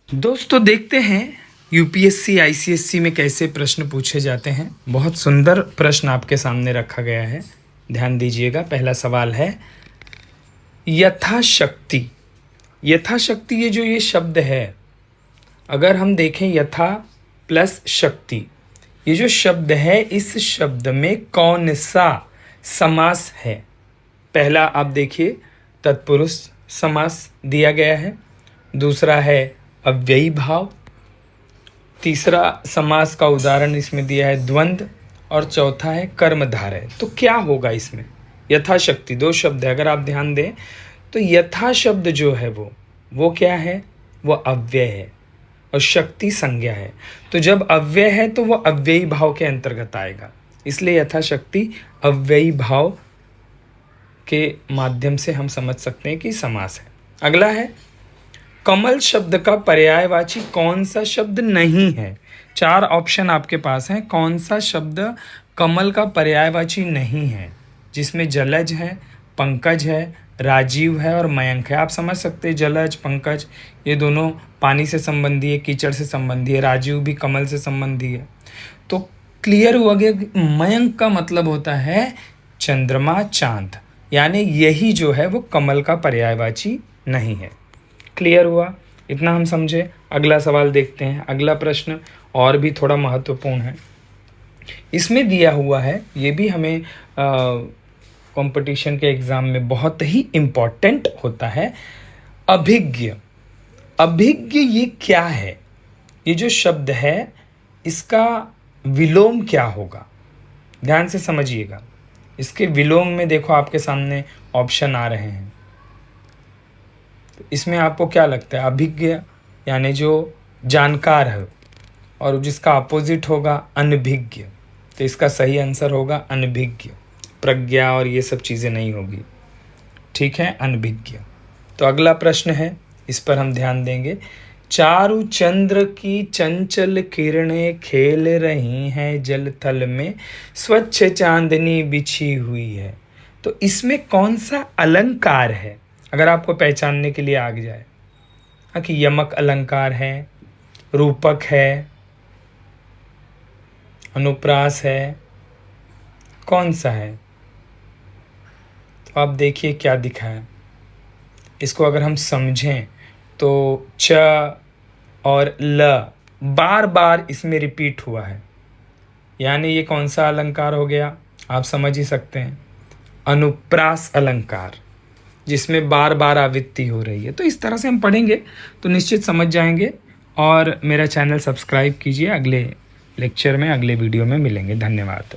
दोस्तों देखते हैं यूपीएससी आईसीएससी में कैसे प्रश्न पूछे जाते हैं। बहुत सुंदर प्रश्न आपके सामने रखा गया है, ध्यान दीजिएगा। पहला सवाल है यथाशक्ति। यथाशक्ति ये शब्द है, अगर हम देखें यथा प्लस शक्ति, ये जो शब्द है इस शब्द में कौन सा समास है। पहला आप देखिए तत्पुरुष समास दिया गया है, दूसरा है अव्ययी भाव, तीसरा समास का उदाहरण इसमें दिया है द्वंद्व, और चौथा है कर्मधारय। तो क्या होगा इसमें? यथाशक्ति दो शब्द है, अगर आप ध्यान दें तो यथा शब्द जो है वो क्या है? वो अव्यय है और शक्ति संज्ञा है। तो जब अव्यय है तो वो अव्ययी भाव के अंतर्गत आएगा, इसलिए यथाशक्ति अव्ययी भाव के माध्यम से हम समझ सकते हैं कि समास है। अगला है कमल शब्द का पर्यायवाची कौन सा शब्द नहीं है। चार ऑप्शन आपके पास हैं, कौन सा शब्द कमल का पर्यायवाची नहीं है, जिसमें जलज है, पंकज है, राजीव है और मयंक है। आप समझ सकते हैं जलज पंकज ये दोनों पानी से संबंधी है, कीचड़ से संबंधी है, राजीव भी कमल से संबंधी है। तो क्लियर हुआ गया कि मयंक का मतलब होता है चंद्रमा चांद, यानी यही जो है वो कमल का पर्यायवाची नहीं है। क्लियर हुआ? इतना हम समझे। अगला सवाल देखते हैं। अगला प्रश्न और भी थोड़ा महत्वपूर्ण है, इसमें दिया हुआ है, ये भी हमें कंपटीशन के एग्ज़ाम में बहुत ही इम्पॉर्टेंट होता है। अभिज्ञ। अभिज्ञ ये क्या है? ये जो शब्द है इसका विलोम क्या होगा? ध्यान से समझिएगा। इसके विलोम में देखो आपके सामने ऑप्शन आ रहे हैं, तो इसमें आपको क्या लगता है? अभिज्ञ यानी जो जानकार है, और जिसका अपोजिट होगा अनभिज्ञ, तो इसका सही आंसर होगा अनभिज्ञ। प्रज्ञा और ये सब चीज़ें नहीं होगी, ठीक है, अनभिज्ञ। तो अगला प्रश्न है, इस पर हम ध्यान देंगे। चारु चंद्र की चंचल किरणें खेल रही हैं जल थल में, स्वच्छ चांदनी बिछी हुई है। तो इसमें कौन सा अलंकार है? अगर आपको पहचानने के लिए आ जाए कि यमक अलंकार है, रूपक है, अनुप्रास है, कौन सा है? तो आप देखिए क्या दिखा है। इसको अगर हम समझें तो च और ल बार बार इसमें रिपीट हुआ है, यानी ये कौन सा अलंकार हो गया? आप समझ ही सकते हैं, अनुप्रास अलंकार, जिसमें बार बार आवृत्ति हो रही है। तो इस तरह से हम पढ़ेंगे तो निश्चित समझ जाएंगे। और मेरा चैनल सब्सक्राइब कीजिए। अगले लेक्चर में, अगले वीडियो में मिलेंगे। धन्यवाद।